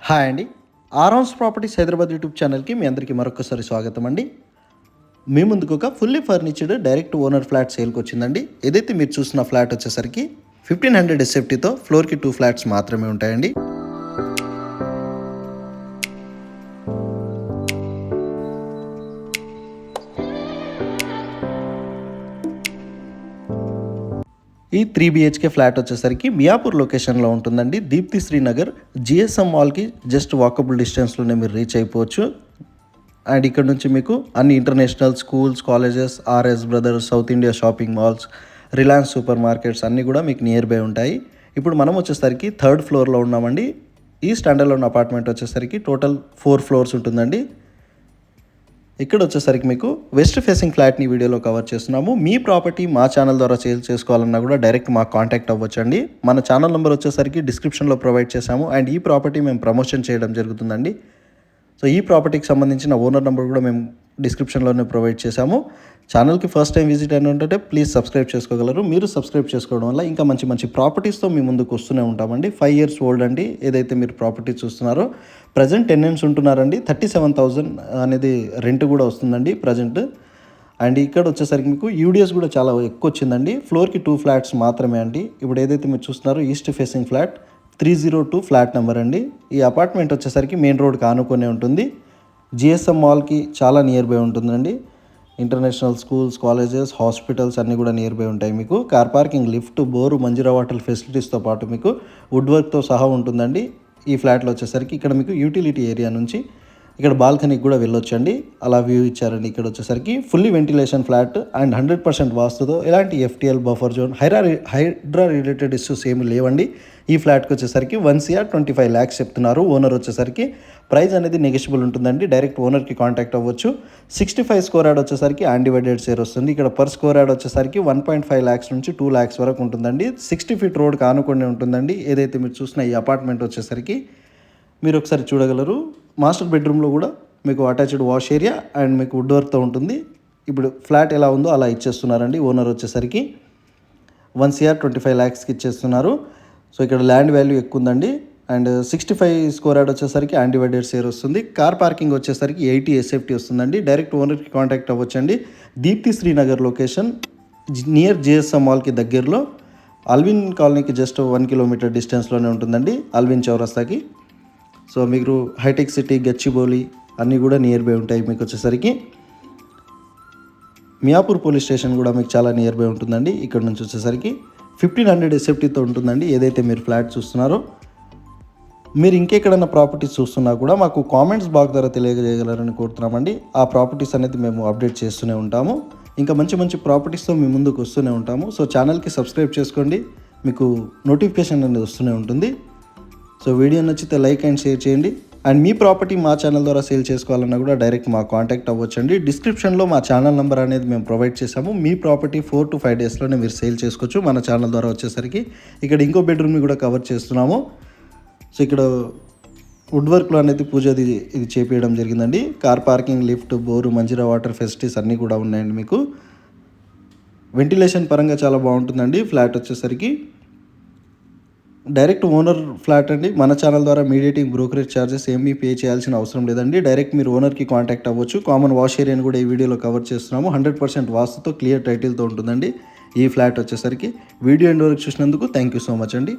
Hi అండి. ఆరామ్స్ properties Hyderabad YouTube ఛానల్కి మీ అందరికీ మరొకసారి స్వాగతం అండి. మీ ముందుకు ఒక ఫుల్లీ ఫర్నిచర్డ్ డైరెక్ట్ ఓనర్ ఫ్లాట్ సేల్కి వచ్చిందండి. ఏదైతే మీరు చూసిన ఫ్లాట్ వచ్చేసరికి 1500 ఎస్ఎఫ్టీతో ఫ్లోర్కి 2 ఫ్లాట్స్ మాత్రమే ఉంటాయండి. ఈ 3 BHK ఫ్లాట్ వచ్చేసరికి మియాపూర్ లొకేషన్లో ఉంటుందండి. దీప్తి శ్రీనగర్ జిఎస్ఎం మాల్కి జస్ట్ వాకబుల్ డిస్టెన్స్లోనే మీరు రీచ్ అయిపోవచ్చు. అండ్ ఇక్కడ నుంచి మీకు అన్ని international schools, colleges, RS brothers, south India shopping malls, Reliance super markets అన్నీ కూడా మీకు నియర్ బై ఉంటాయి. ఇప్పుడు మనం వచ్చేసరికి 3rd ఫ్లోర్లో ఉన్నామండి. ఈ స్టాండర్డ్లో ఉన్న అపార్ట్మెంట్ వచ్చేసరికి టోటల్ 4 ఫ్లోర్స్ ఉంటుందండి. ఇక్కడ వచ్చేసరికి మీకు వెస్ట్ ఫేసింగ్ ఫ్లాట్ని వీడియోలో కవర్ చేస్తున్నాము. మీ ప్రాపర్టీ మా ఛానల్ ద్వారా సేల్ చేసుకోవాలన్నా కూడా డైరెక్ట్ మాకు కాంటాక్ట్ అవ్వచ్చండి. మన ఛానల్ నెంబర్ వచ్చేసరికి డిస్క్రిప్షన్లో ప్రొవైడ్ చేశాము. అండ్ ఈ ప్రాపర్టీ మేము ప్రమోషన్ చేయడం జరుగుతుందండి. సో ఈ ప్రాపర్టీకి సంబంధించిన ఓనర్ నెంబర్ కూడా మేము డిస్క్రిప్షన్లోనే ప్రొవైడ్ చేశాము. ఛానల్కి ఫస్ట్ టైం విజిట్ అయిన ఉంటే ప్లీజ్ సబ్స్క్రైబ్ చేసుకోగలరు. మీరు సబ్స్క్రైబ్ చేసుకోవడం వల్ల ఇంకా మంచి మంచి ప్రాపర్టీస్తో మీ ముందుకు వస్తూనే ఉంటామండి. 5 years ఓల్డ్ అండి ఏదైతే మీరు ప్రాపర్టీ చూస్తున్నారో. ప్రజెంట్ టెనెంట్స్ ఉంటున్నారండి. 37,000 అనేది రెంట్ కూడా వస్తుందండి ప్రజెంట్. అండ్ ఇక్కడ వచ్చేసరికి మీకు యూడిఎస్ కూడా చాలా ఎక్కువ వచ్చిందండి. ఫ్లోర్కి 2 ఫ్లాట్స్ మాత్రమే అండి. ఇప్పుడు ఏదైతే మీరు చూస్తున్నారో east facing flat 302 flat number అండి. ఈ అపార్ట్మెంట్ వచ్చేసరికి మెయిన్ రోడ్కి ఆనుకునే ఉంటుంది. జిఎస్ఎం మాల్కి చాలా నియర్ బై ఉంటుందండి. ఇంటర్నేషనల్ స్కూల్స్, కాలేజెస్, హాస్పిటల్స్ అన్నీ కూడా నియర్ బై ఉంటాయి. మీకు car parking, lift, bore, Manjira water ఫెసిలిటీస్తో పాటు మీకు వుడ్ వర్క్తో సహా ఉంటుందండి. ఈ ఫ్లాట్లో వచ్చేసరికి ఇక్కడ మీకు యూటిలిటీ ఏరియా నుంచి ఇక్కడ బాల్కనీకి కూడా వెళ్ళొచ్చండి. అలా వ్యూ ఇచ్చారండి. ఇక్కడ వచ్చేసరికి ఫుల్లీ వెంటిలేషన్ ఫ్లాట్ అండ్ 100% వాస్తుతో ఎలాంటి FTL buffer zone, Hydraa related issues ఏమి లేవండి. ఈ ఫ్లాట్కి వచ్చేసరికి 1,25 lakhs చెప్తున్నారు. ఓనర్ వచ్చేసరికి ప్రైస్ అనేది నెగోషియబుల్ ఉంటుందండి. డైరెక్ట్ ఓనర్కి కాంటాక్ట్ అవ్వచ్చు. 65 స్క్వేర్ యార్డ్ వచ్చేసరికి అన్డివైడెడ్ షేర్ వస్తుంది. ఇక్కడ పర్ స్క్వేర్ యార్డ్ వచ్చేసరికి 1.5 lakhs నుంచి 2 lakhs వరకు ఉంటుందండి. 60 feet రోడ్కి ఆనుకొని ఉంటుందండి. ఏదైతే మీరు చూసిన ఈ అపార్ట్మెంట్ వచ్చేసరికి మీరు ఒకసారి చూడగలరు. మాస్టర్ బెడ్రూమ్లో కూడా మీకు అటాచ్డ్ వాష్ ఏరియా అండ్ మీకు వుడ్ వర్క్తో ఉంటుంది. ఇప్పుడు ఫ్లాట్ ఎలా ఉందో అలా ఇచ్చేస్తున్నారండి. ఓనర్ వచ్చేసరికి 1,25 lakhsకి ఇచ్చేస్తున్నారు. సో ఇక్కడ ల్యాండ్ వాల్యూ ఎక్కువ ఉందండి. అండ్ 65 స్క్వేర్ యార్డ్ వచ్చేసరికి అన్డివైడెడ్ షేర్ వస్తుంది. కార్ పార్కింగ్ వచ్చేసరికి 80 ఎస్ఎఫ్టీ వస్తుందండి. డైరెక్ట్ ఓనర్కి కాంటాక్ట్ అవ్వచ్చండి. Deepthi Srinagar location near GSM మాల్కి దగ్గరలో అల్విన్ కాలనీకి జస్ట్ 1 kilometer డిస్టెన్స్లోనే ఉంటుందండి. అల్విన్ చౌరస్తాకి. సో మీరు హైటెక్ సిటీ, గచ్చిబౌలి అన్నీ కూడా నియర్ బై ఉంటాయి. మీకు వచ్చేసరికి మియాపూర్ పోలీస్ స్టేషన్ కూడా మీకు చాలా నియర్ బై ఉంటుందండి. ఇక్కడ నుంచి వచ్చేసరికి 1500 ఎస్ఎఫ్టీతో ఉంటుందండి. ఏదైతే మీరు ఫ్లాట్ చూస్తున్నారో. మీరు ఇంకెక్కడైనా ప్రాపర్టీస్ చూస్తున్నా కూడా మాకు కామెంట్స్ బాక్స్ ద్వారా తెలియజేయగలరని కోరుతున్నామండి. ఆ ప్రాపర్టీస్ అనేది మేము అప్డేట్ చేస్తూనే ఉంటాము. ఇంకా మంచి మంచి ప్రాపర్టీస్తో మీ ముందుకు వస్తూనే ఉంటాము. సో ఛానల్కి సబ్స్క్రైబ్ చేసుకోండి. మీకు నోటిఫికేషన్ అనేది వస్తూనే ఉంటుంది. సో వీడియో నచ్చితే లైక్ అండ్ షేర్ చేయండి. అండ్ మీ ప్రాపర్టీ మా ఛానల్ ద్వారా సేల్ చేసుకోవాలన్నా కూడా డైరెక్ట్ మా కాంటాక్ట్ అవ్వచ్చండి. డిస్క్రిప్షన్లో మా ఛానల్ నెంబర్ అనేది మేము ప్రొవైడ్ చేసాము. మీ ప్రాపర్టీ 4 to 5 daysలోనే మీరు సేల్ చేసుకోవచ్చు మన ఛానల్ ద్వారా వచ్చేసరికి. ఇక్కడ ఇంకో బెడ్రూమ్ని కూడా కవర్ చేస్తున్నాము. సో ఇక్కడ వుడ్ వర్క్లో అనేది ఇది చేపించడం జరిగిందండి. Car parking, lift, bore, Manjira water facilities అన్నీ కూడా ఉన్నాయండి. మీకు వెంటిలేషన్ పరంగా చాలా బాగుంటుందండి. ఫ్లాట్ వచ్చేసరికి డైరెక్ట్ ఓనర్ ఫ్లాట్ అండి. మన ఛానల్ ద్వారా మీడియేటింగ్ బ్రోకరేజ్ ఛార్జెస్ ఏమీ పే చేయాల్సిన అవసరం లేదండి. డైరెక్ట్ మీరు ఓనర్కి కాంటాక్ట్ అవ్వచ్చు. కామన్ వాష్ ఏరియాని కూడా ఈ వీడియోలో కవర్ చేస్తున్నాము. 100% వాస్తుతో క్లియర్ టైటిల్తో ఉంటుందండి ఈ ఫ్లాట్ వచ్చేసరికి. వీడియో ఎండ్ వరకు చూసినందుకు థ్యాంక్ యూ సో మచ్ అండి.